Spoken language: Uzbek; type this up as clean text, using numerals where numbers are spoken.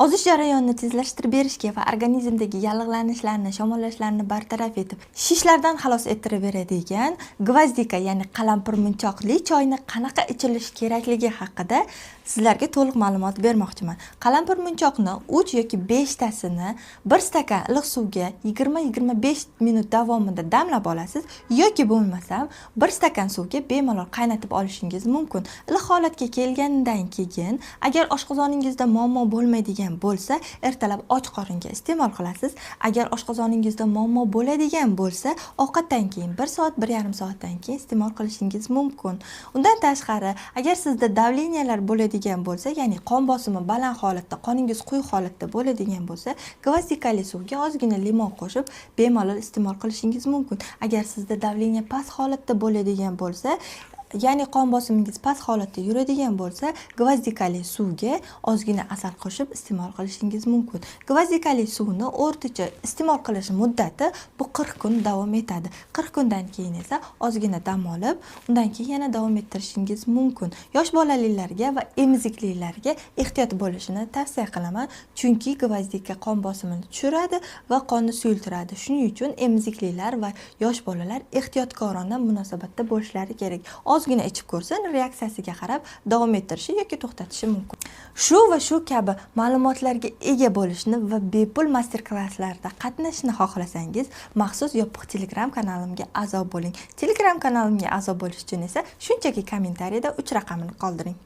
Ozish jarayonini tezlashtirib berishga va organizmdagi yallig'lanishlarni, shamollashlarni bartaraf etib, shishlardan xalos ettirib beradigan gvazdika, ya'ni qalampir munchoqli choyni qanaqa ichilishi kerakligi haqida sizlarga to'liq ma'lumot bermoqchiman. Qalampir munchoqni 3 yoki 5 tasini 1 stakan iliq suvga 20-25 minut davomida damlab olasiz yoki bo'lmasam 1 stakan suvga bemalol qaynatib olishingiz mumkin. Iliq holatga kelgandan keyin agar oshqozoningizda muammo bo'lmaydigan bo'lsa, ertalab och qoringa iste'mol qilasiz. Agar oshqozoningizda muammo bo'ladigan bo'lsa, ovqatdan keyin 1 soat, 1,5 soatdan keyin iste'mol qilishingiz mumkin. Undan tashqari, agar sizda davleniyalar bo'ladigan bo'lsa, ya'ni qon bosimi baland holatda, qoningiz quyi holatda bo'ladigan bo'lsa, gvazdikali suvga ozgina limon qo'shib bemalol iste'mol qilishingiz mumkin. Agar sizda davleniya past holatda bo'ladigan bo'lsa, ya'ni qon bosimingiz past holatda yuradigan bo'lsa, gvazdikali suvga ozgina asal qo'shib iste'mol qilishingiz mumkin. Gvazdikali suvni o'rtacha iste'mol qilish muddati bu 40 kun davom etadi. 40 kundan keyin esa ozgina dam olib, undan keyin yana davom ettirishingiz mumkin. Yosh bolalilarga va emiziklilarga ehtiyot bo'lishini tavsiya qilaman, chunki gvazdika qon bosimini tushiradi va qonni suyultiradi. Shuning uchun emiziklilar va yosh bolalar ehtiyotkorona munosabatda bo'lishlari kerak. Ozgina ichib ko'rsin, reaksiyasiga qarab davom ettirishi yoki to'xtatishi mumkin. Shu va shu kabi ma'lumotlarga ega bo'lishni va bepul master-klasslarda qatnashishni xohlasangiz, maxsus yopiq Telegram kanalimga a'zo bo'ling. Telegram kanalimga a'zo bo'lish uchun esa shunchaki kommentariyada 3 raqamini qoldiring.